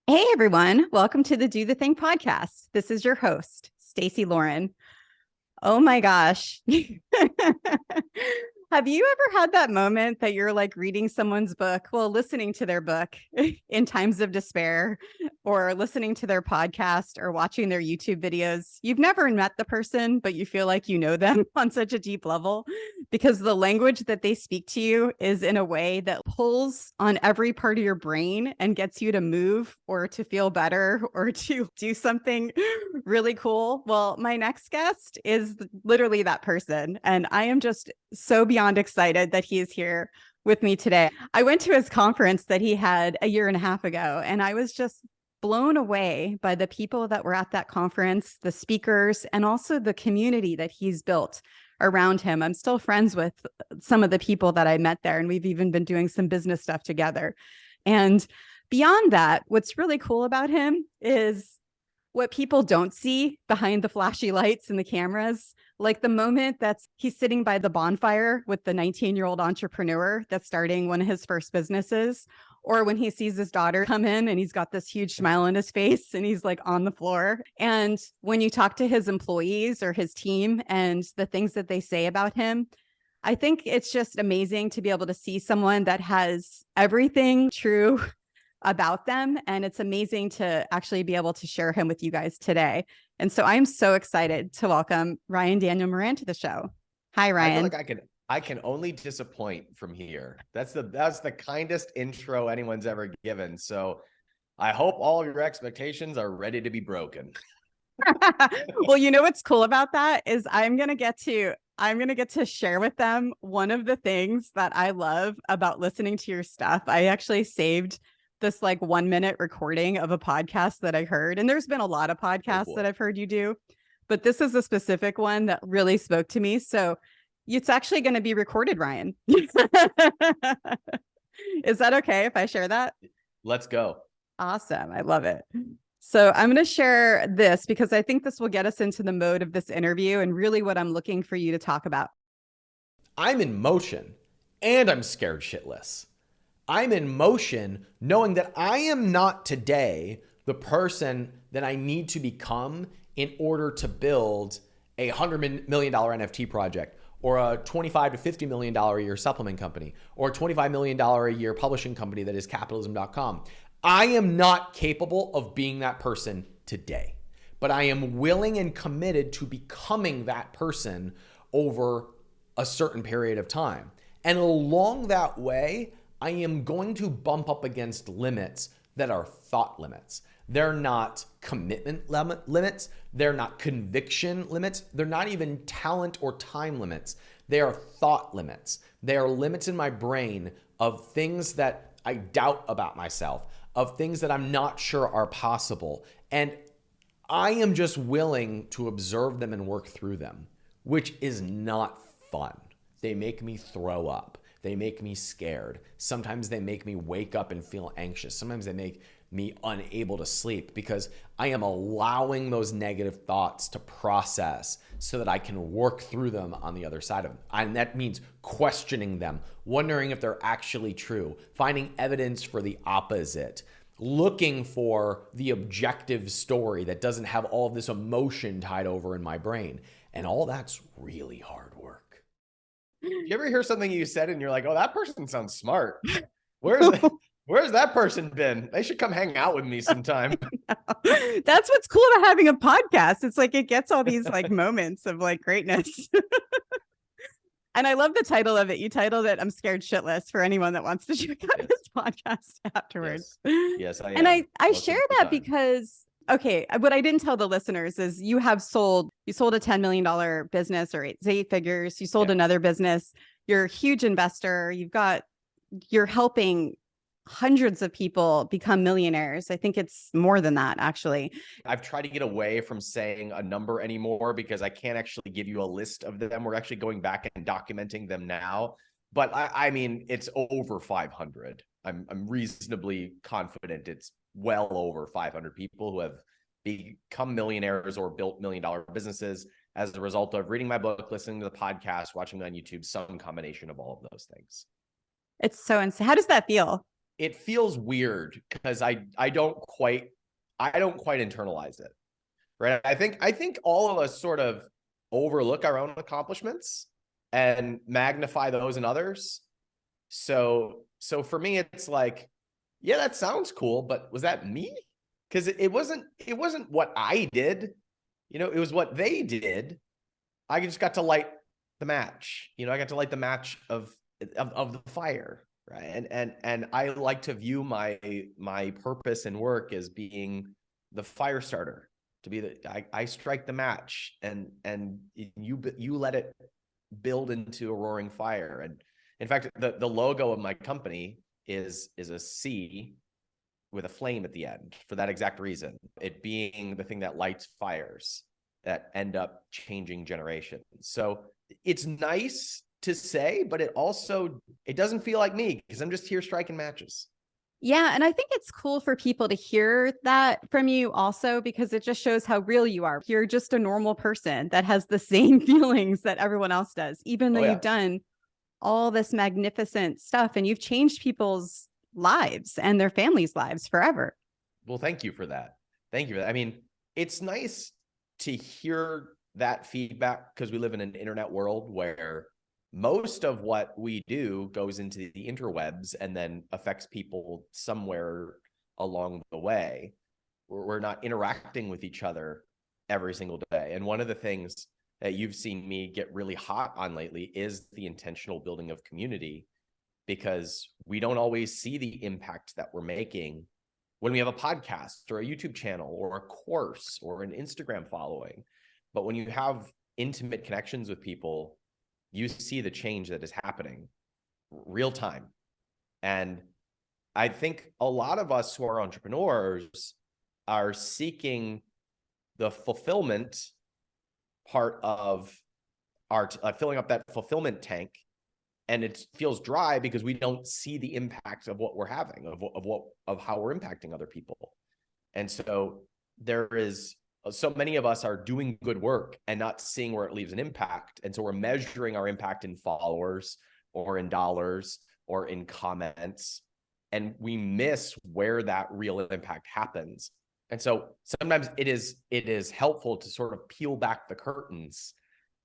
Hey everyone, welcome to the Do the Thing podcast. This is your host, Stacey Lauren. Oh my gosh. Have you ever had that moment that you're like reading someone's book, listening to their book in times of despair, or listening to their podcast or watching their YouTube videos? You've never met the person, but you feel like you know them on such a deep level because the language that they speak to you is in a way that pulls on every part of your brain and gets you to move or to feel better or to do something really cool. Well, my next guest is literally that person. And I am just so beyond excited that he is here with me today. I went to his conference that he had a year and a half ago, and I was just blown away by the people that were at that conference, the speakers, and also the community that he's built around him. I'm still friends with some of the people that I met there, and we've even been doing some business stuff together. And beyond that, what's really cool about him is what people don't see behind the flashy lights and the cameras, like the moment he's sitting by the bonfire with the 19-year-old entrepreneur that's starting one of his first businesses, or when he sees his daughter come in and he's got this huge smile on his face and he's like on the floor. And when you talk to his employees or his team and the things that they say about him, I think it's just amazing to be able to see someone that has everything true about them. And it's amazing to actually be able to share him with you guys today. And so I'm so excited to welcome Ryan Daniel Moran to the show. Hi, Ryan. I feel like I can only disappoint from here. That's the kindest intro anyone's ever given. So I hope all of your expectations are ready to be broken. Well, you know what's cool about that is I'm gonna get to share with them one of the things that I love about listening to your stuff. I actually saved this like 1-minute recording of a podcast that I heard. And there's been a lot of podcasts that I've heard you do, but this is a specific one that really spoke to me. So it's actually going to be recorded, Ryan. Is that okay if I share that? Let's go. Awesome. I love it. So I'm going to share this because I think this will get us into the mode of this interview and really what I'm looking for you to talk about. I'm in motion and I'm scared shitless. I'm in motion knowing that I am not today the person that I need to become in order to build a $100 million NFT project or a $25 to $50 million a year supplement company or a $25 million a year publishing company that is capitalism.com. I am not capable of being that person today, but I am willing and committed to becoming that person over a certain period of time. And along that way, I am going to bump up against limits that are thought limits. They're not commitment limits. They're not conviction limits. They're not even talent or time limits. They are thought limits. They are limits in my brain of things that I doubt about myself, of things that I'm not sure are possible. And I am just willing to observe them and work through them, which is not fun. They make me throw up. They make me scared. Sometimes they make me wake up and feel anxious. Sometimes they make me unable to sleep because I am allowing those negative thoughts to process so that I can work through them on the other side of them. And that means questioning them, wondering if they're actually true, finding evidence for the opposite, looking for the objective story that doesn't have all of this emotion tied over in my brain. And all that's really hard work. You ever hear something you said and you're like, oh, that person sounds smart. Where's that person been? They should come hang out with me sometime. That's what's cool about having a podcast. It's like it gets all these like moments of like greatness. And I love the title of it. You titled it "I'm Scared Shitless" for anyone that wants to check out his podcast afterwards. Yes, I am. And I share that because okay, what I didn't tell the listeners is you sold a $10 million business or eight figures. You sold another business. You're a huge investor. You're helping hundreds of people become millionaires. I think it's more than that, actually. I've tried to get away from saying a number anymore because I can't actually give you a list of them. We're actually going back and documenting them now. But I mean, it's over 500. I'm reasonably confident it's well over 500 people who have become millionaires or built $1 million businesses as a result of reading my book, listening to the podcast, watching me on YouTube, some combination of all of those things. It's so insane. How does that feel? it feels weird because I don't quite internalize it. Right. I think all of us sort of overlook our own accomplishments and magnify those in others. So for me, it's like, yeah, that sounds cool, but was that me? Because it wasn't what I did, it was what they did. I just got to light the match. I got to light the match of the fire, right? And I like to view my purpose and work as being the fire starter, to be I strike the match, and you let it build into a roaring fire. And in fact, the logo of my company is a C with a flame at the end for that exact reason. It being the thing that lights fires that end up changing generations. So it's nice to say, but it doesn't feel like me because I'm just here striking matches. Yeah. And I think it's cool for people to hear that from you also, because it just shows how real you are. You're just a normal person that has the same feelings that everyone else does, even though you've done all this magnificent stuff and you've changed people's lives and their families' lives forever. Well, thank you for that. Thank you for that. I mean, it's nice to hear that feedback because we live in an internet world where most of what we do goes into the interwebs and then affects people somewhere along the way. We're not interacting with each other every single day. And one of the things that you've seen me get really hot on lately is the intentional building of community, because we don't always see the impact that we're making when we have a podcast or a YouTube channel or a course or an Instagram following. But when you have intimate connections with people, you see the change that is happening real time. And I think a lot of us who are entrepreneurs are seeking the fulfillment part of our filling up that fulfillment tank. And it feels dry because we don't see the impact of what we're having, of how we're impacting other people. And so so many of us are doing good work and not seeing where it leaves an impact. And so we're measuring our impact in followers or in dollars or in comments, and we miss where that real impact happens. And so sometimes it is helpful to sort of peel back the curtains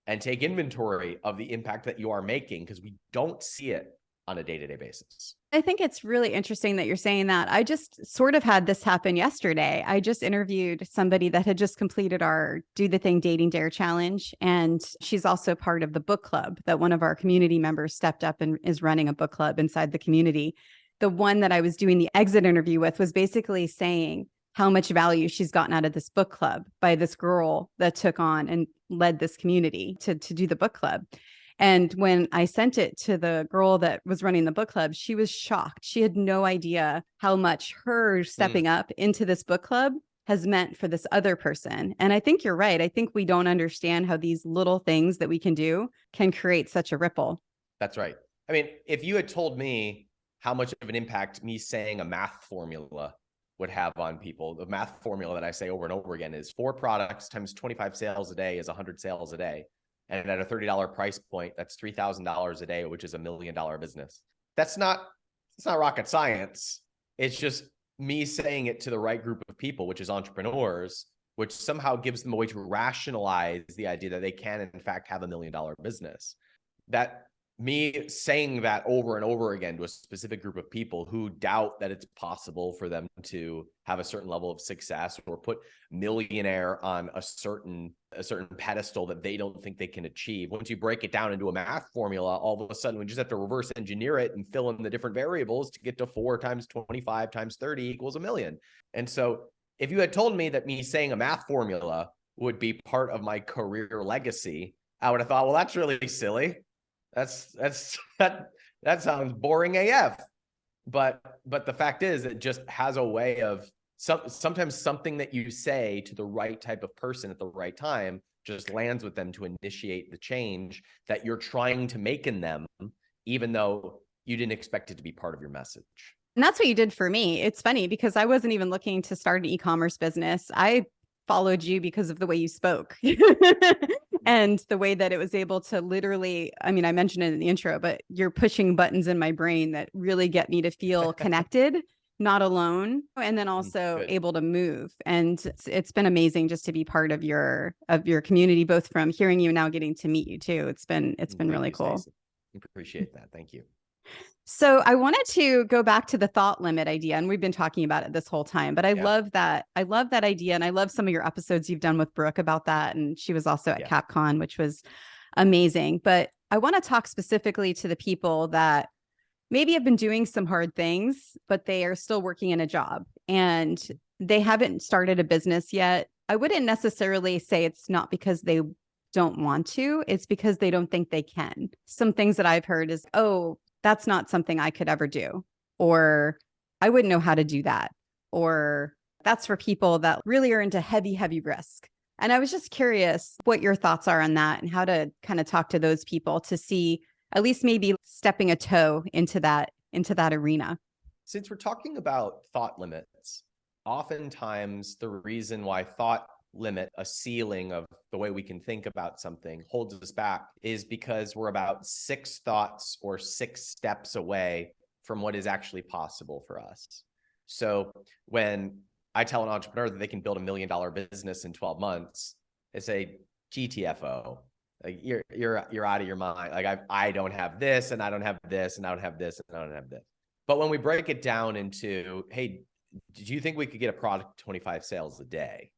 and take inventory of the impact that you are making, because we don't see it on a day-to-day basis. I think it's really interesting that you're saying that. I just sort of had this happen yesterday. I just interviewed somebody that had just completed our Do the Thing Dating Dare Challenge. And she's also part of the book club that one of our community members stepped up and is running a book club inside the community. The one that I was doing the exit interview with was basically saying how much value she's gotten out of this book club by this girl that took on and led this community to do the book club. And when I sent it to the girl that was running the book club, she was shocked. She had no idea how much her stepping up into this book club has meant for this other person. And I think you're right. I think we don't understand how these little things that we can do can create such a ripple. That's right. I mean, if you had told me how much of an impact me saying a math formula would have on people, the math formula that I say over and over again is 4 products times 25 sales a day is 100 sales a day. And at a $30 price point, that's $3,000 a day, which is $1 million business. It's not rocket science. It's just me saying it to the right group of people, which is entrepreneurs, which somehow gives them a way to rationalize the idea that they can, in fact, have $1 million business. That me saying that over and over again to a specific group of people who doubt that it's possible for them to have a certain level of success or put millionaire on a certain pedestal that they don't think they can achieve. Once you break it down into a math formula, all of a sudden we just have to reverse engineer it and fill in the different variables to get to 4 times 25 times 30 equals $1 million. And so if you had told me that me saying a math formula would be part of my career legacy, I would have thought, well, that's really silly. That sounds boring AF. But the fact is, it just has a way of sometimes something that you say to the right type of person at the right time just lands with them to initiate the change that you're trying to make in them, even though you didn't expect it to be part of your message. And that's what you did for me. It's funny because I wasn't even looking to start an e-commerce business. I followed you because of the way you spoke. And the way that it was able to literally, I mean, I mentioned it in the intro, but you're pushing buttons in my brain that really get me to feel connected, not alone, and then also Good. able to move. And it's been amazing just to be part of your community, both from hearing you and now getting to meet you too. It's been Thank really you, cool. Stacey. Appreciate that. Thank you. So I wanted to go back to the thought limit idea, and we've been talking about it this whole time, but I love that. I love that idea. And I love some of your episodes you've done with Brooke about that. And she was also at CapCon, which was amazing. But I want to talk specifically to the people that maybe have been doing some hard things, but they are still working in a job and they haven't started a business yet. I wouldn't necessarily say it's not because they don't want to, it's because they don't think they can. Some things that I've heard is, oh, that's not something I could ever do, or I wouldn't know how to do that, or that's for people that really are into heavy, heavy risk. And I was just curious what your thoughts are on that and how to kind of talk to those people to see at least maybe stepping a toe into that arena. Since we're talking about thought limits, oftentimes the reason why thought limit, a ceiling of the way we can think about something, holds us back is because we're about 6 thoughts or 6 steps away from what is actually possible for us. So when I tell an entrepreneur that they can build $1 million business in 12 months, they say, GTFO, like you're out of your mind. Like I don't have this, and I don't have this, and I don't have this, and I don't have this. But when we break it down into, hey, do you think we could get a product 25 sales a day?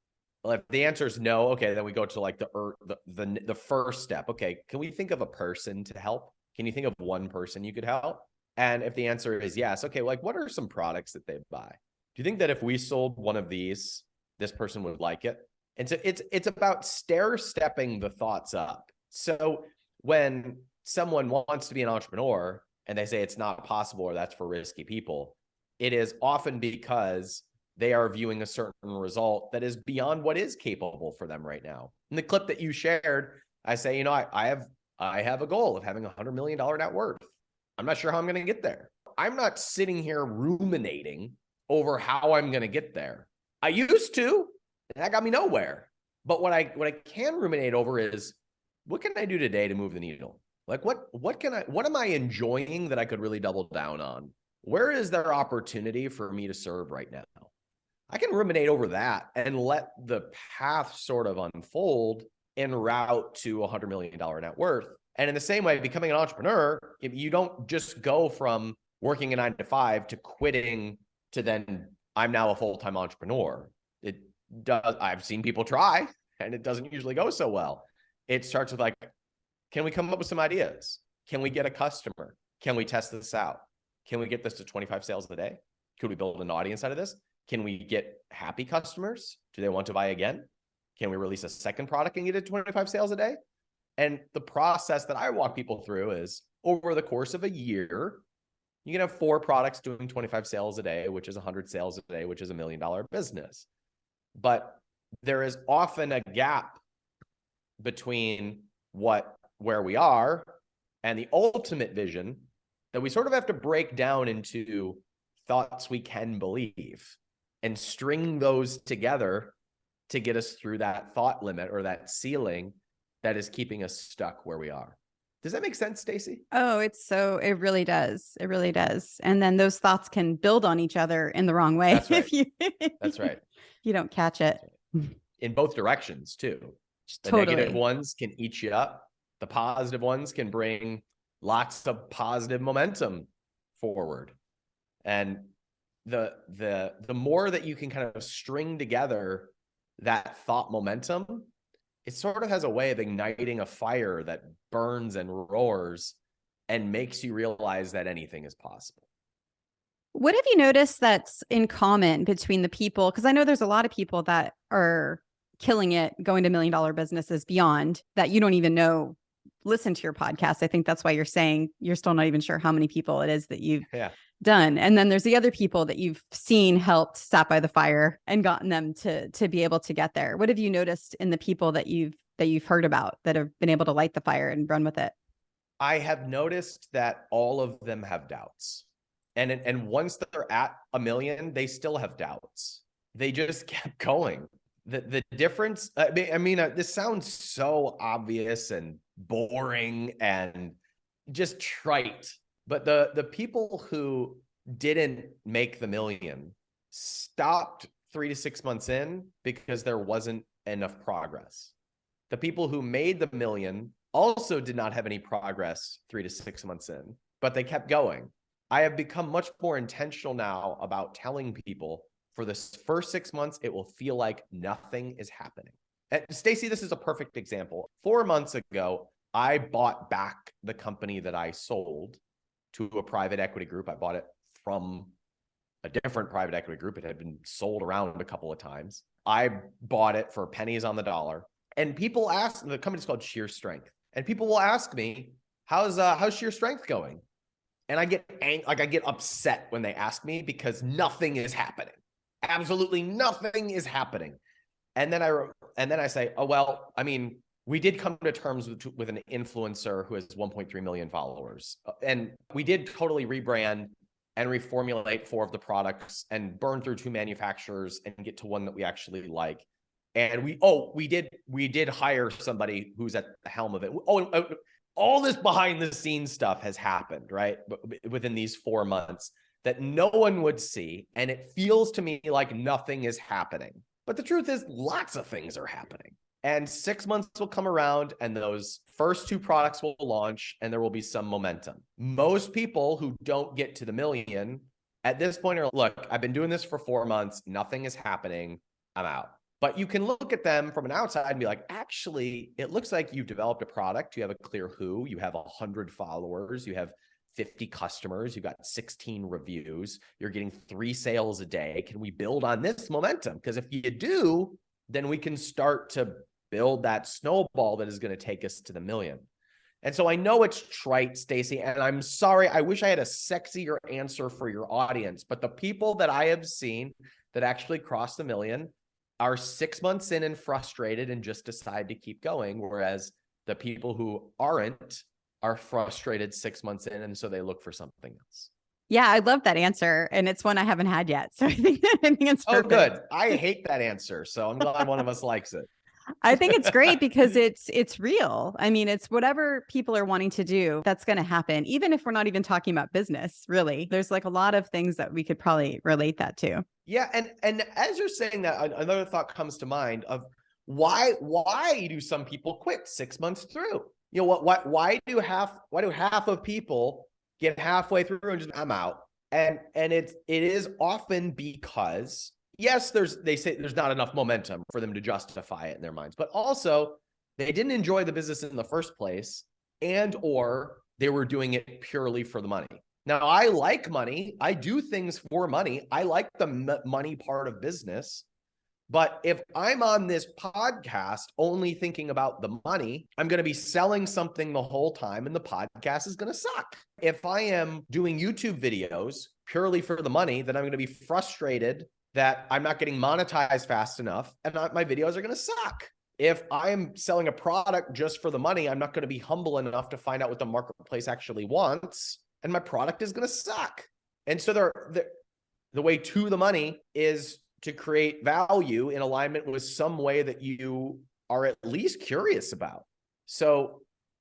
Well, if the answer is no, okay, then we go to like the first step. Okay, can we think of a person to help? Can you think of one person you could help? And if the answer is yes, okay, like what are some products that they buy? Do you think that if we sold one of these, this person would like it? And so it's about stair-stepping the thoughts up. So when someone wants to be an entrepreneur and they say it's not possible or that's for risky people, it is often because they are viewing a certain result that is beyond what is capable for them right now. In the clip that you shared, I say, I have a goal of having $100 million net worth. I'm not sure how I'm going to get there. I'm not sitting here ruminating over how I'm going to get there. I used to, and that got me nowhere. But what I can ruminate over is, what can I do today to move the needle? Like what am I enjoying that I could really double down on? Where is there opportunity for me to serve right now? I can ruminate over that and let the path sort of unfold en route to $100 million net worth. And in the same way, becoming an entrepreneur, you don't just go from working a 9 to 5 to quitting to then I'm now a full-time entrepreneur. It does. I've seen people try and it doesn't usually go so well. It starts with like, can we come up with some ideas? Can we get a customer? Can we test this out? Can we get this to 25 sales a day? Could we build an audience out of this? Can we get happy customers? Do they want to buy again? Can we release a second product and get it to 25 sales a day? And the process that I walk people through is over the course of a year, you can have 4 products doing 25 sales a day, which is 100 sales a day, which is $1 million business. But there is often a gap between where we are and the ultimate vision that we sort of have to break down into thoughts we can believe and string those together to get us through that thought limit or that ceiling that is keeping us stuck where we are. Does that make sense, Stacey? Oh, it really does. It really does. And then those thoughts can build on each other in the wrong way. That's right. if That's right. you don't catch it. In both directions too. The Totally. negative ones can eat you up. The positive ones can bring lots of positive momentum forward. And the more that you can kind of string together that thought momentum, it sort of has a way of igniting a fire that burns and roars and makes you realize that anything is possible. What have you noticed that's in common between the people? Because I know there's a lot of people that are killing it, going to $1 million businesses beyond that you don't even know, listen to your podcast. I think that's why you're saying you're still not even sure how many people it is that you've done. And then there's the other people that you've seen helped sat by the fire and gotten them to be able to get there. What have you noticed in the people that you've heard about that have been able to light the fire and run with it? I have noticed that all of them have doubts. And once they're at $1 million, they still have doubts. They just kept going. The difference, this sounds so obvious and boring and just trite, but the people who didn't make the million stopped 3 to 6 months in because there wasn't enough progress. The people who made the million also did not have any progress 3 to 6 months in, but they kept going. I have become much more intentional now about telling people for the first 6 months, it will feel like nothing is happening. And Stacy, this is a perfect example. 4 months ago, I bought back the company that I sold to a private equity group. I bought it from a different private equity group. It had been sold around a couple of times. I bought it for pennies on the dollar. And people ask, the company's called Sheer Strength. And people will ask me, how's Sheer Strength going? And I get upset when they ask me because nothing is happening. Absolutely nothing is happening. And then I say, oh, well, I mean, we did come to terms with an influencer who has 1.3 million followers. And we did totally rebrand and reformulate 4 of the products and burn through 2 manufacturers and get to one that we actually like. And we did hire somebody who's at the helm of it. All this behind the scenes stuff has happened, right? Within these 4 months that no one would see. And it feels to me like nothing is happening. But the truth is lots of things are happening. And 6 months will come around and those first 2 products will launch and there will be some momentum. Most people who don't get to the million at this point are, look, I've been doing this for 4 months. Nothing is happening. I'm out. But you can look at them from an outside and be like, actually, it looks like you've developed a product. You have a clear who, you have 100 followers, you have 50 customers, you've got 16 reviews, you're getting 3 sales a day. Can we build on this momentum? Because if you do, then we can start to build that snowball that is going to take us to the million. And so I know it's trite, Stacy, and I'm sorry. I wish I had a sexier answer for your audience, but the people that I have seen that actually cross the million are 6 months in and frustrated and just decide to keep going. Whereas the people who aren't are frustrated 6 months in. And so they look for something else. Yeah, I love that answer. And it's one I haven't had yet. So I think it's perfect. Oh, good. I hate that answer. So I'm glad one of us likes it. I think it's great because it's real. I mean, it's whatever people are wanting to do, that's going to happen. Even if we're not even talking about business, really. There's like a lot of things that we could probably relate that to. Yeah. And as you're saying that, another thought comes to mind of why do some people quit 6 months through? You know, why do half of people get halfway through and just, I'm out? And it is often because, yes, they say there's not enough momentum for them to justify it in their minds, but also they didn't enjoy the business in the first place, and or they were doing it purely for the money. Now, I like money. I do things for money. I like the money part of business. But if I'm on this podcast only thinking about the money, I'm going to be selling something the whole time and the podcast is going to suck. If I am doing YouTube videos purely for the money, then I'm going to be frustrated that I'm not getting monetized fast enough and my videos are going to suck. If I'm selling a product just for the money, I'm not going to be humble enough to find out what the marketplace actually wants, and my product is going to suck. And so the way to the money is to create value in alignment with some way that you are at least curious about. So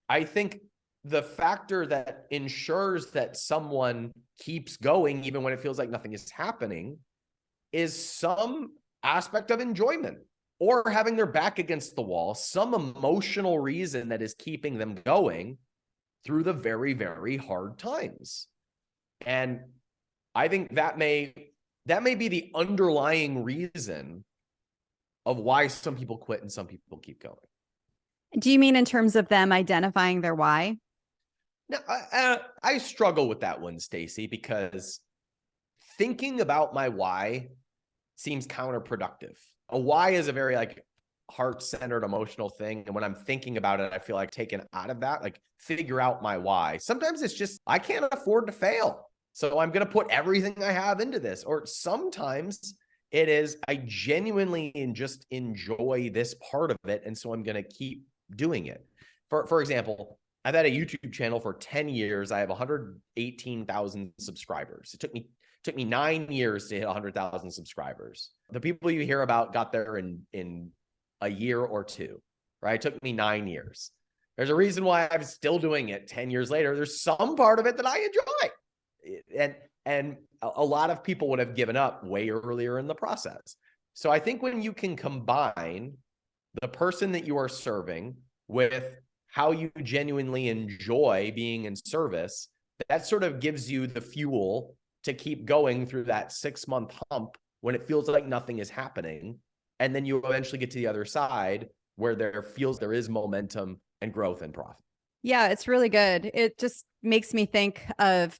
I think the factor that ensures that someone keeps going, even when it feels like nothing is happening, is some aspect of enjoyment or having their back against the wall, some emotional reason that is keeping them going through the very, very hard times. And I think that may be the underlying reason of why some people quit and some people keep going. Do you mean in terms of them identifying their why? No, I struggle with that one, Stacy, because thinking about my why seems counterproductive. A why is a very heart-centered emotional thing. And when I'm thinking about it, I feel like taken out of that, figure out my why. Sometimes it's just, I can't afford to fail, so I'm going to put everything I have into this. Or sometimes it is, I genuinely just enjoy this part of it. And so I'm going to keep doing it. For example, I've had a YouTube channel for 10 years. I have 118,000 subscribers. It took me took me 9 years to hit 100,000 subscribers. The people you hear about got there in a year or two, right? It took me 9 years. There's a reason why I'm still doing it 10 years later. There's some part of it that I enjoy. And a lot of people would have given up way earlier in the process. So I think when you can combine the person that you are serving with how you genuinely enjoy being in service, that sort of gives you the fuel to keep going through that 6-month hump when it feels like nothing is happening. And then you eventually get to the other side where there is momentum and growth and profit. Yeah, it's really good. It just makes me think of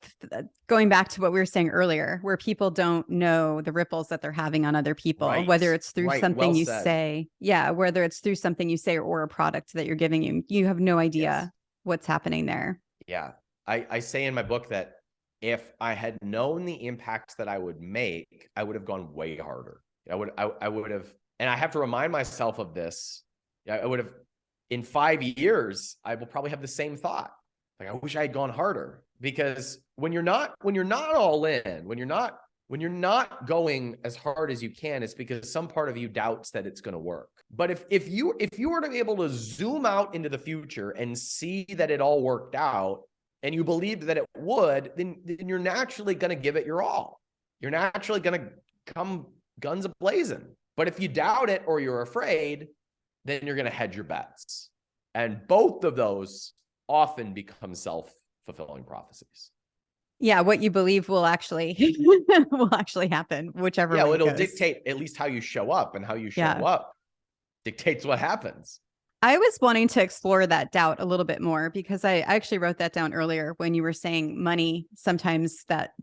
going back to what we were saying earlier, where people don't know the ripples that they're having on other people, Right. whether it's through Right. something Well you said. say. Yeah, whether it's through something you say or a product that you're giving you. You have no idea Yes. what's happening there. Yeah. I say in my book that if I had known the impact that I would make, I would have gone way harder. I would have, and I have to remind myself of this. I would have, in 5 years, I will probably have the same thought. Like, I wish I had gone harder, because when you're not all in, when you're not going as hard as you can, it's because some part of you doubts that it's going to work. But if you were to be able to zoom out into the future and see that it all worked out, and you believed that it would, then you're naturally going to give it your all. You're naturally going to come guns a-blazing. But if you doubt it or you're afraid, then you're going to hedge your bets. And both of those often become self-fulfilling prophecies. Yeah, what you believe will actually happen, whichever way it it'll goes. dictate at least how you show up, and how you show Yeah. up dictates what happens. I was wanting to explore that doubt a little bit more, because I actually wrote that down earlier when you were saying money. Sometimes that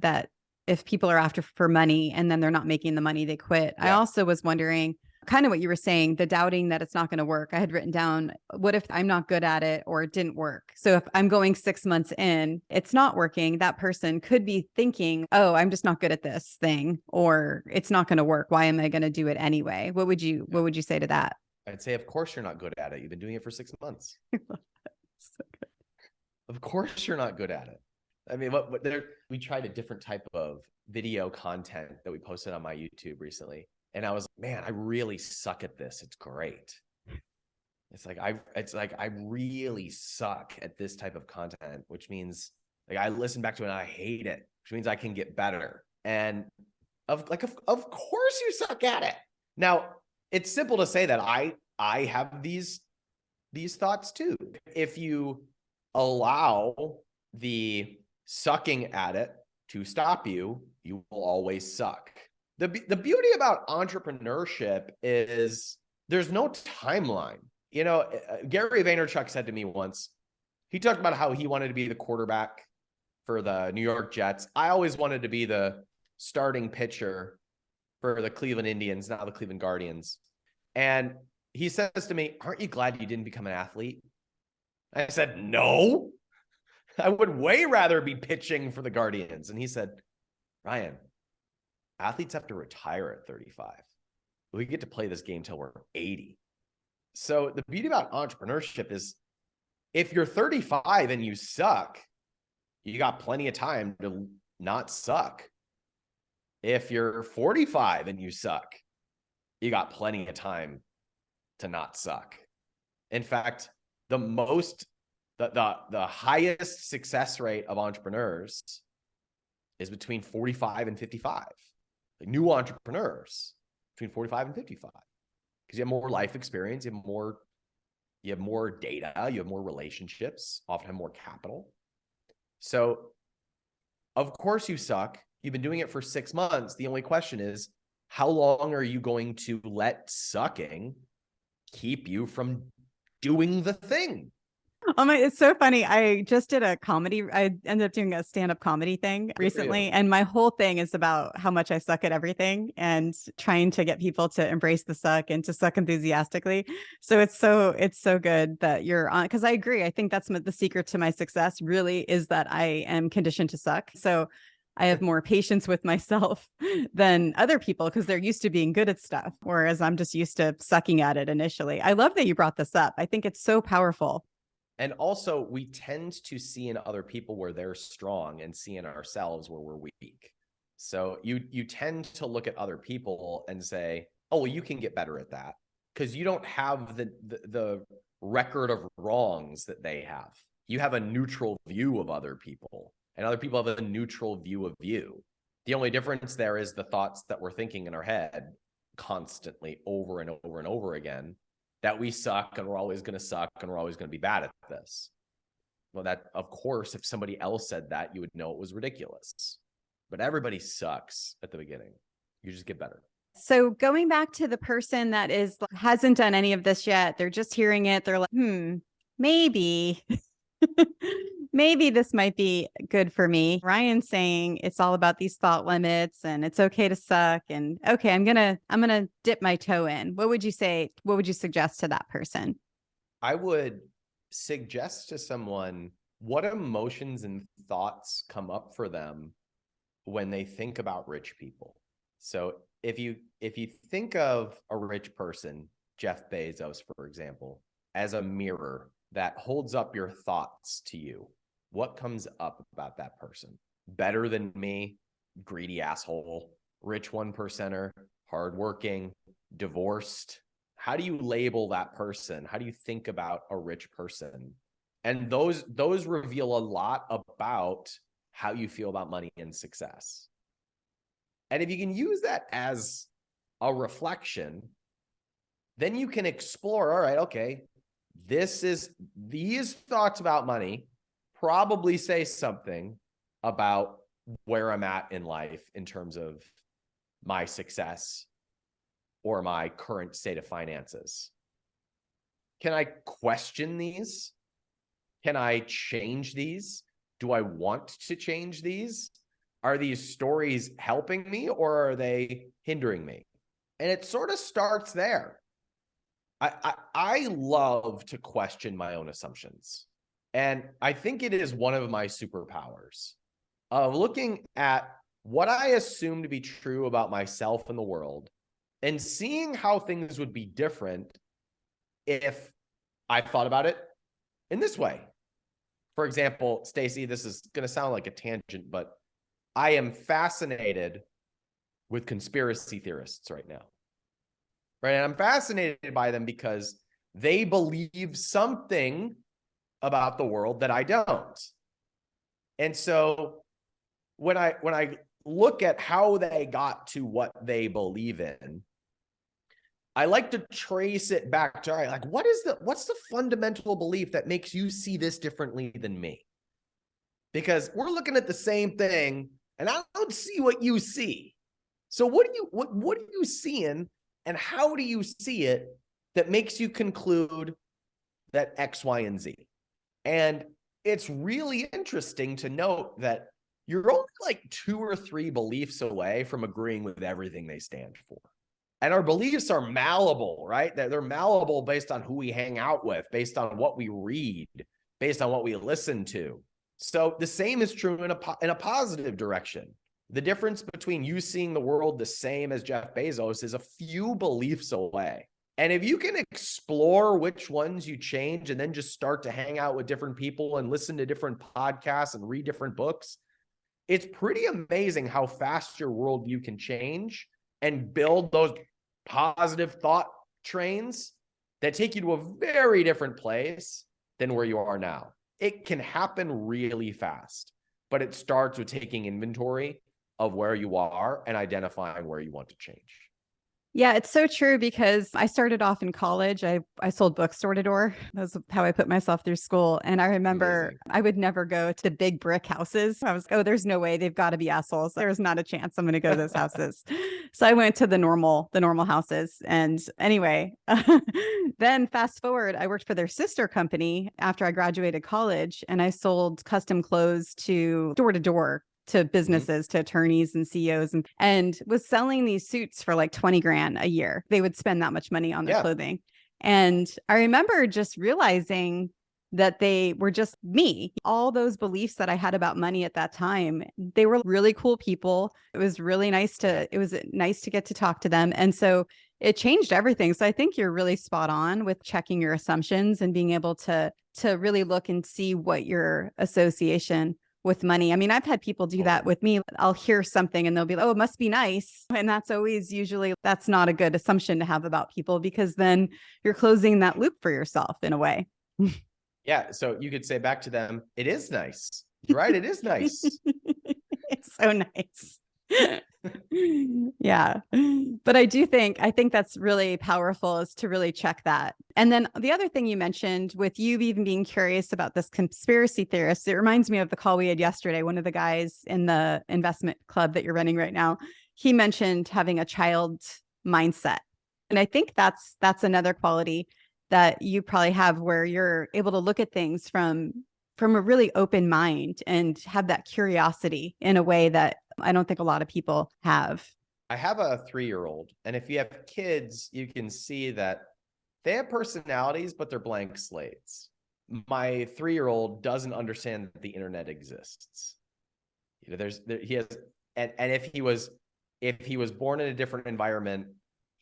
if people are after for money and then they're not making the money, they quit. I Yeah. also was wondering kind of what you were saying, the doubting that it's not going to work. I had written down, what if I'm not good at it or it didn't work? So if I'm going 6 months in, it's not working, that person could be thinking, oh, I'm just not good at this thing, or it's not going to work. Why am I going to do it anyway? What would you say to that? I'd say, of course you're not good at it. You've been doing it for 6 months. So good. Of course you're not good at it. I mean, we tried a different type of video content that we posted on my YouTube recently. And I was, man, I really suck at this. It's great. It's like I really suck at this type of content, which means like I listen back to it and I hate it, which means I can get better. And of course you suck at it. Now, it's simple to say that I have these thoughts too. If you allow the sucking at it to stop you, you will always suck. The beauty about entrepreneurship is there's no timeline. You know, Gary Vaynerchuk said to me once, he talked about how he wanted to be the quarterback for the New York Jets. I always wanted to be the starting pitcher for the Cleveland Indians, now the Cleveland Guardians. And he says to me, aren't you glad you didn't become an athlete? I said, no, I would way rather be pitching for the Guardians. And he said, Ryan, athletes have to retire at 35. We get to play this game till we're 80. So the beauty about entrepreneurship is if you're 35 and you suck, you got plenty of time to not suck. If you're 45 and you suck, you got plenty of time to not suck. In fact, the highest success rate of entrepreneurs is between 45 and 55. Like new entrepreneurs between 45 and 55, because you have more life experience, you have more data, you have more relationships, often have more capital. So of course you suck. You've been doing it for 6 months. The only question is, how long are you going to let sucking keep you from doing the thing? Oh my, it's so funny. I just did a comedy. I ended up doing a stand-up comedy thing recently. And my whole thing is about how much I suck at everything and trying to get people to embrace the suck and to suck enthusiastically. So it's so good that you're on, because I agree. I think that's the secret to my success really is that I am conditioned to suck. So I have more patience with myself than other people because they're used to being good at stuff, whereas I'm just used to sucking at it initially. I love that you brought this up. I think it's so powerful. And also, we tend to see in other people where they're strong and see in ourselves where we're weak. So you tend to look at other people and say, oh, well, you can get better at that because you don't have the record of wrongs that they have. You have a neutral view of other people, and other people have a neutral view of you. The only difference there is the thoughts that we're thinking in our head constantly over and over and over again, that we suck and we're always going to suck and we're always going to be bad at this. Well, that, of course, if somebody else said that, you would know it was ridiculous. But everybody sucks at the beginning. You just get better. So going back to the person that hasn't done any of this yet, they're just hearing it. They're like, maybe, maybe this might be good for me. Ryan's saying it's all about these thought limits and it's okay to suck. And okay, I'm going to dip my toe in. What would you say? What would you suggest to that person? I would suggest to someone, what emotions and thoughts come up for them when they think about rich people. So if you think of a rich person, Jeff Bezos, for example, as a mirror that holds up your thoughts to you, what comes up about that person? Better than me, greedy asshole, rich 1%er, hardworking, divorced. How do you label that person? How do you think about a rich person? And those reveal a lot about how you feel about money and success. And if you can use that as a reflection, then you can explore, all right, okay, these thoughts about money probably say something about where I'm at in life in terms of my success or my current state of finances. Can I question these? Can I change these? Do I want to change these? Are these stories helping me or are they hindering me? And it sort of starts there. I love to question my own assumptions. And I think it is one of my superpowers of looking at what I assume to be true about myself and the world and seeing how things would be different if I thought about it in this way. For example, Stacy, this is going to sound like a tangent, but I am fascinated with conspiracy theorists right now. Right? And I'm fascinated by them because they believe something about the world that I don't. And so when I look at how they got to what they believe in, I like to trace it back to, all right, like what's the fundamental belief that makes you see this differently than me? Because we're looking at the same thing and I don't see what you see. So what are you seeing and how do you see it that makes you conclude that X, Y, and Z? And it's really interesting to note that you're only like 2 or 3 beliefs away from agreeing with everything they stand for. And our beliefs are malleable, right? They're malleable based on who we hang out with, based on what we read, based on what we listen to. So the same is true in a positive direction. The difference between you seeing the world the same as Jeff Bezos is a few beliefs away. And if you can explore which ones you change and then just start to hang out with different people and listen to different podcasts and read different books, it's pretty amazing how fast your worldview can change and build those positive thought trains that take you to a very different place than where you are now. It can happen really fast, but it starts with taking inventory of where you are and identifying where you want to change. Yeah, it's so true because I started off in college. I sold books door to door. That's how I put myself through school. And I remember Amazing. I would never go to the big brick houses. I was, oh, there's no way. They've got to be assholes. There's not a chance I'm going to go to those houses. So I went to the normal houses. And anyway, then fast forward, I worked for their sister company after I graduated college and I sold custom clothes to door to door to businesses, to attorneys and CEOs, and was selling these suits for like 20 grand a year. They would spend that much money on their clothing. And I remember just realizing that they were just me. All those beliefs that I had about money at that time, they were really cool people. It was nice to get to talk to them. And so it changed everything. So I think you're really spot on with checking your assumptions and being able to really look and see what your association with money. I mean, I've had people do that with me. I'll hear something and they'll be like, oh, it must be nice. And that's always usually, that's not a good assumption to have about people, because then you're closing that loop for yourself in a way. Yeah. So you could say back to them, it is nice, right? It is nice. It's so nice. Yeah. But I think that's really powerful, is to really check that. And then the other thing you mentioned with you even being curious about this conspiracy theorist, it reminds me of the call we had yesterday. One of the guys in the investment club that you're running right now, he mentioned having a child mindset. And I think that's another quality that you probably have, where you're able to look at things from a really open mind and have that curiosity in a way that I don't think a lot of people have. I have a 3-year-old, and if you have kids, you can see that they have personalities, but they're blank slates. My 3-year-old doesn't understand that the internet exists. You know, he has, and if he was born in a different environment,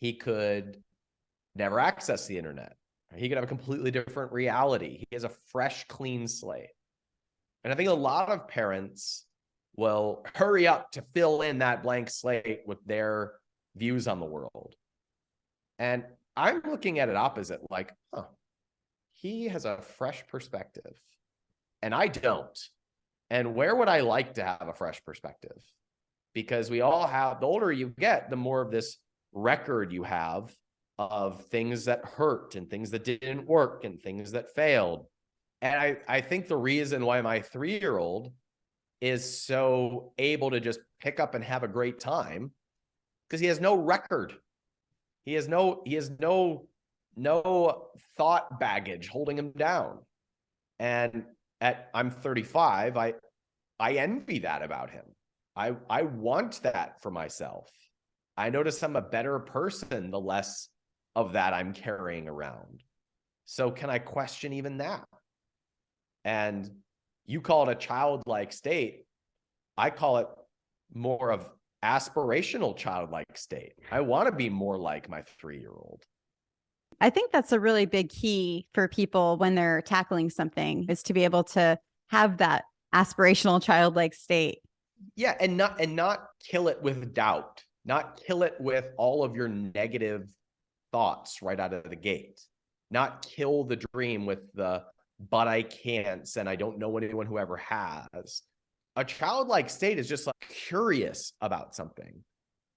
he could never access the internet. He could have a completely different reality. He has a fresh, clean slate. And I think a lot of parents will hurry up to fill in that blank slate with their views on the world. And I'm looking at it opposite, like, he has a fresh perspective and I don't. And where would I like to have a fresh perspective? Because we all have, the older you get, the more of this record you have of things that hurt and things that didn't work and things that failed. And I think the reason why my 3-year-old is so able to just pick up and have a great time, because he has no record. He has no thought baggage holding him down. And I'm 35, I envy that about him. I want that for myself. I notice I'm a better person the less of that I'm carrying around. So can I question even that? And you call it a childlike state. I call it more of aspirational childlike state. I want to be more like my 3-year-old. I think that's a really big key for people when they're tackling something, is to be able to have that aspirational childlike state. Yeah, and not kill it with doubt, not kill it with all of your negative thoughts right out of the gate, not kill the dream with the but I can't, and I don't know anyone who ever has. A childlike state is just like curious about something,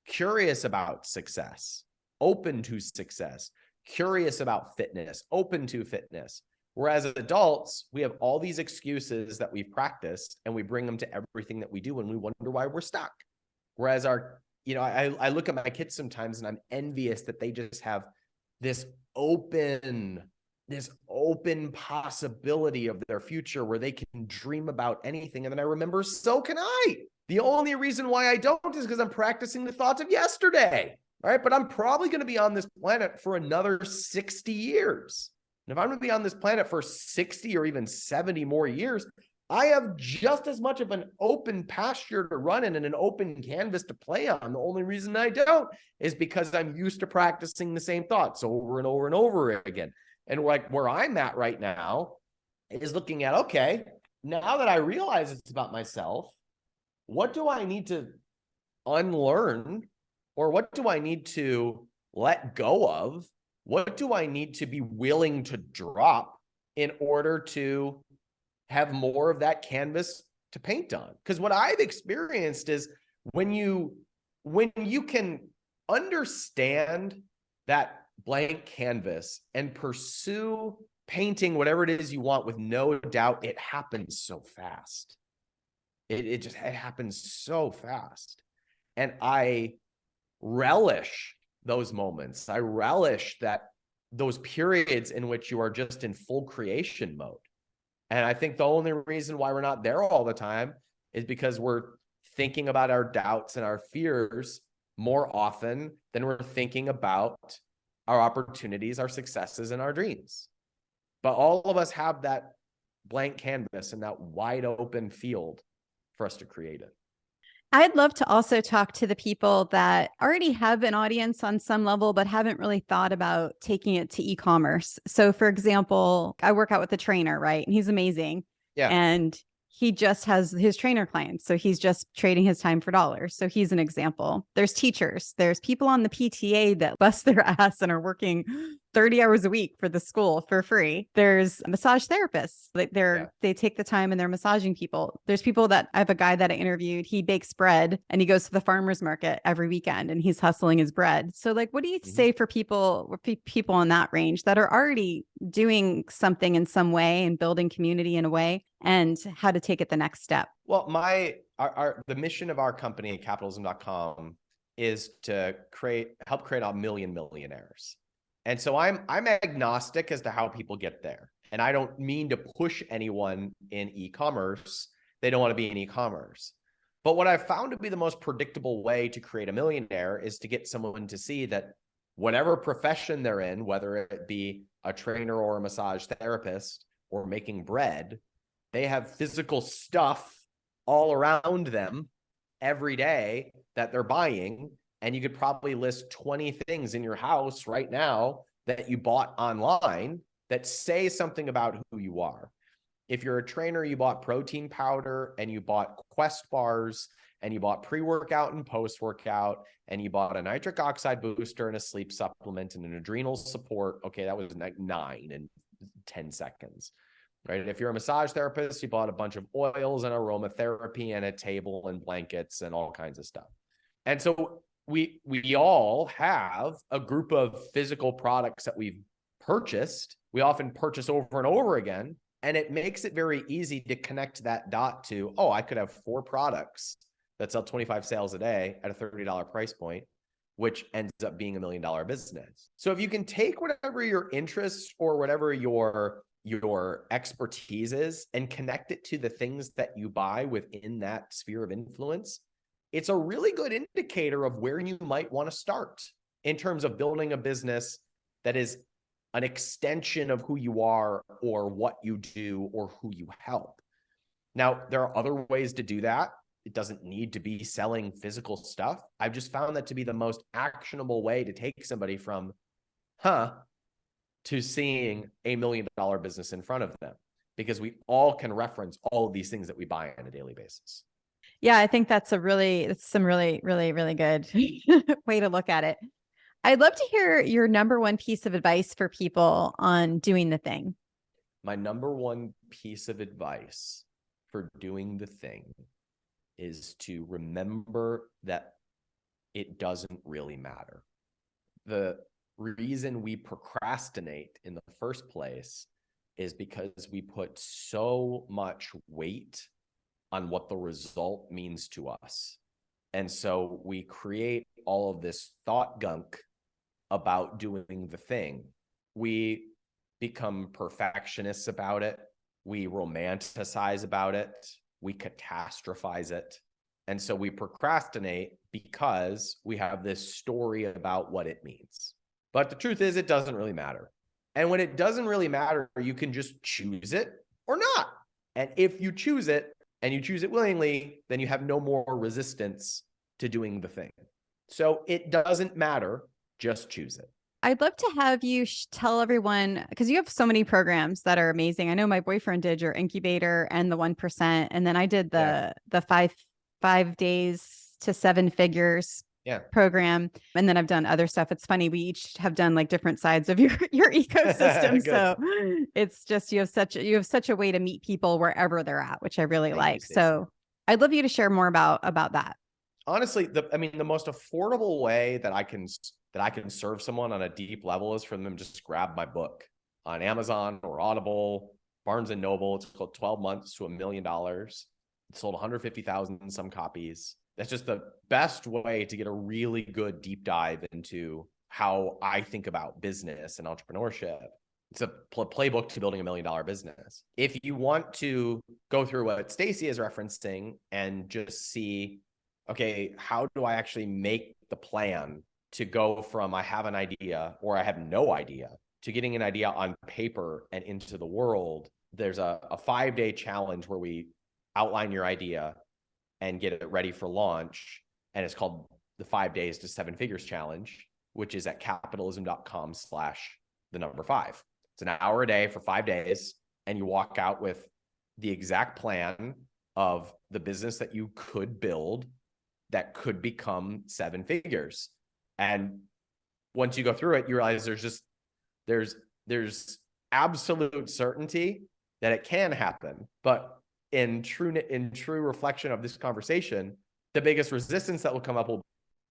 curious about success, open to success, curious about fitness, open to fitness. Whereas as adults, we have all these excuses that we've practiced and we bring them to everything that we do, and we wonder why we're stuck. Whereas I look at my kids sometimes and I'm envious that they just have this open possibility of their future where they can dream about anything. And then I remember, so can I. The only reason why I don't is because I'm practicing the thoughts of yesterday, right? But I'm probably going to be on this planet for another 60 years. And if I'm going to be on this planet for 60 or even 70 more years, I have just as much of an open pasture to run in and an open canvas to play on. The only reason I don't is because I'm used to practicing the same thoughts over and over and over again. And like where I'm at right now is looking at, okay, now that I realize it's about myself, what do I need to unlearn, or what do I need to let go of? What do I need to be willing to drop in order to have more of that canvas to paint on? Because what I've experienced is when you can understand that blank canvas and pursue painting whatever it is you want with no doubt, it happens so fast. It happens so fast. And I relish those moments. I relish those periods in which you are just in full creation mode. And I think the only reason why we're not there all the time is because we're thinking about our doubts and our fears more often than we're thinking about our opportunities, our successes, and our dreams. But all of us have that blank canvas and that wide open field for us to create it. I'd love to also talk to the people that already have an audience on some level, but haven't really thought about taking it to e-commerce. So for example, I work out with a trainer, right? And he's amazing. Yeah. And he just has his trainer clients. So he's just trading his time for dollars. So he's an example. There's teachers, there's people on the PTA that bust their ass and are working 30 hours a week for the school for free. There's massage therapists. They take the time and they're massaging people. There's people that I have a guy that I interviewed. He bakes bread and he goes to the farmer's market every weekend and he's hustling his bread. So like, what do you say for people in that range that are already doing something in some way and building community in a way, and how to take it the next step? Well, the mission of our company, capitalism.com, is to help create a million millionaires. And so I'm agnostic as to how people get there. And I don't mean to push anyone in e-commerce. They don't want to be in e-commerce. But what I've found to be the most predictable way to create a millionaire is to get someone to see that whatever profession they're in, whether it be a trainer or a massage therapist or making bread, they have physical stuff all around them every day that they're buying. And you could probably list 20 things in your house right now that you bought online that say something about who you are. If you're a trainer, you bought protein powder and you bought Quest bars and you bought pre-workout and post-workout and you bought a nitric oxide booster and a sleep supplement and an adrenal support. Okay, that was like 9 in 10 seconds. Right? If you're a massage therapist, you bought a bunch of oils and aromatherapy and a table and blankets and all kinds of stuff. And so we all have a group of physical products that we've purchased. We often purchase over and over again. And it makes it very easy to connect that dot to, oh, I could have 4 products that sell 25 sales a day at a $30 price point, which ends up being $1 million business. So if you can take whatever your interests or whatever your expertise is and connect it to the things that you buy within that sphere of influence, it's a really good indicator of where you might want to start in terms of building a business that is an extension of who you are or what you do or who you help. Now, there are other ways to do that. It doesn't need to be selling physical stuff. I've just found that to be the most actionable way to take somebody from, to seeing $1 million business in front of them, because we all can reference all of these things that we buy on a daily basis. Yeah, I think it's some really, really, really good way to look at it. I'd love to hear your number one piece of advice for people on doing the thing. My number one piece of advice for doing the thing is to remember that it doesn't really matter. The reason we procrastinate in the first place is because we put so much weight on what the result means to us. And so we create all of this thought gunk about doing the thing. We become perfectionists about it. We romanticize about it. We catastrophize it. And so we procrastinate because we have this story about what it means. But the truth is, it doesn't really matter. And when it doesn't really matter, you can just choose it or not. And if you choose it and you choose it willingly, then you have no more resistance to doing the thing. So it doesn't matter. Just choose it. I'd love to have you tell everyone, because you have so many programs that are amazing. I know my boyfriend did your incubator and the 1%. And then I did the 5 days to 7 figures program. And then I've done other stuff. It's funny. We each have done like different sides of your ecosystem. So it's just, you have such a way to meet people wherever they're at, which I really like. So I'd love you to share more about that. Honestly, the most affordable way that I can serve someone on a deep level is for them to just grab my book on Amazon or Audible, Barnes and Noble. It's called 12 Months to $1 Million. It sold 150,000 in some copies. That's just the best way to get a really good deep dive into how I think about business and entrepreneurship. It's a playbook to building $1 million business. If you want to go through what Stacy is referencing and just see, okay, how do I actually make the plan to go from I have an idea or I have no idea to getting an idea on paper and into the world, there's a 5-day challenge where we outline your idea and get it ready for launch. And it's called the 5 days to 7 figures challenge, which is at capitalism.com/5. It's an hour a day for 5 days. And you walk out with the exact plan of the business that you could build that could become 7 figures. And once you go through it, you realize there's absolute certainty that it can happen. But in true reflection of this conversation, the biggest resistance that will come up will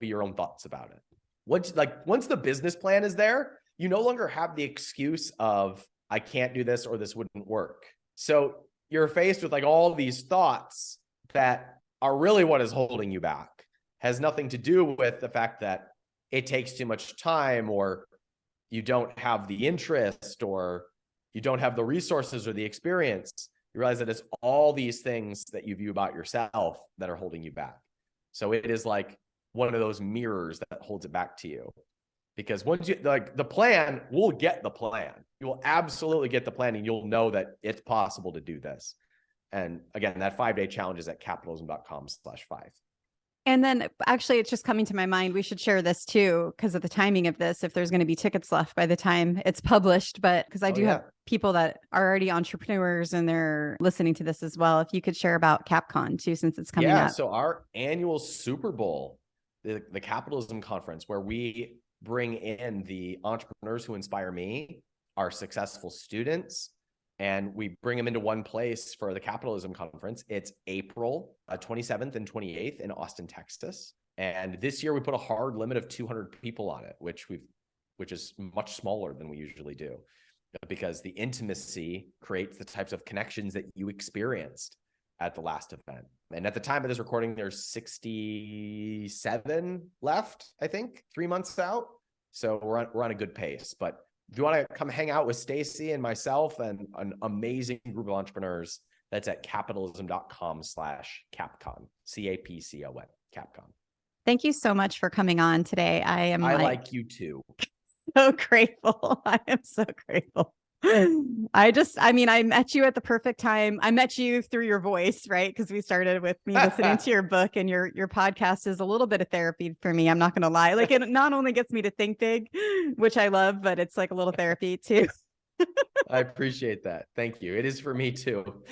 be your own thoughts about it. Once the business plan is there, you no longer have the excuse of, I can't do this or this wouldn't work. So you're faced with like all these thoughts that are really what is holding you back. Has nothing to do with the fact that it takes too much time, or you don't have the interest, or you don't have the resources or the experience. You realize that it's all these things that you view about yourself that are holding you back. So it is like one of those mirrors that holds it back to you. Because once you like the plan, we'll get the plan. You will absolutely get the plan, and you'll know that it's possible to do this. And again, that 5-day challenge is at capitalism.com/5. And then actually, it's just coming to my mind. We should share this too, because of the timing of this, if there's going to be tickets left by the time it's published. But because I do have people that are already entrepreneurs and they're listening to this as well. If you could share about CapCon too, since it's coming up. So our annual Super Bowl, the Capitalism Conference, where we bring in the entrepreneurs who inspire me, our successful students, and we bring them into one place for the Capitalism Conference. It's April 27th and 28th in Austin, Texas. And this year we put a hard limit of 200 people on it, which is much smaller than we usually do, because the intimacy creates the types of connections that you experienced at the last event. And at the time of this recording, there's 67 left, I think, 3 months out. So we're on a good pace. But if you want to come hang out with Stacy and myself and an amazing group of entrepreneurs, that's at capitalism.com/CapCon, CAPCON, CapCon. Thank you so much for coming on today. I like you too. So grateful. I am so grateful. I met you at the perfect time. I met you through your voice, right? Because we started with me listening to your book, and your podcast is a little bit of therapy for me. I'm not going to lie. Like, it not only gets me to think big, which I love, but it's like a little therapy too. I appreciate that. Thank you. It is for me too.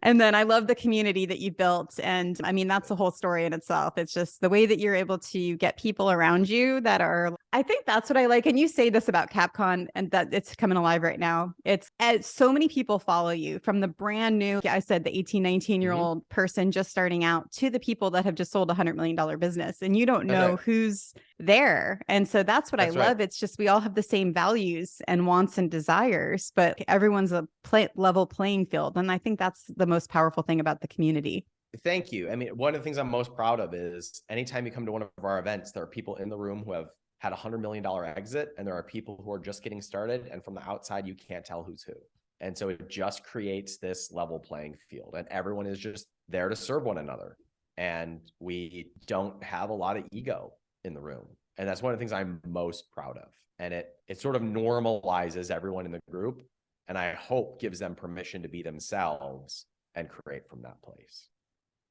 And then I love the community that you built. And I mean, that's the whole story in itself. It's just the way that you're able to get people around you that are, I think that's what I like. And you say this about CapCon, and that it's coming alive right now. It's so many people follow you, from the brand new, I said, the 18, 19-year-old person just starting out, to the people that have just sold $100 million business, and you don't know who's there. And so that's what I love. It's just, we all have the same values and wants and desires, but everyone's a level playing field. And I think that's the most powerful thing about the community. Thank you. I mean, one of the things I'm most proud of is anytime you come to one of our events, there are people in the room who have had $100 million exit, and there are people who are just getting started. And from the outside, you can't tell who's who. And so it just creates this level playing field, and everyone is just there to serve one another. And we don't have a lot of ego in the room. And that's one of the things I'm most proud of. And it sort of normalizes everyone in the group, and I hope gives them permission to be themselves and create from that place.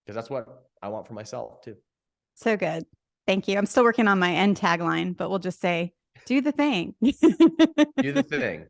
Because that's what I want for myself too. So good. Thank you. I'm still working on my end tagline, but we'll just say, do the thing. Do the thing.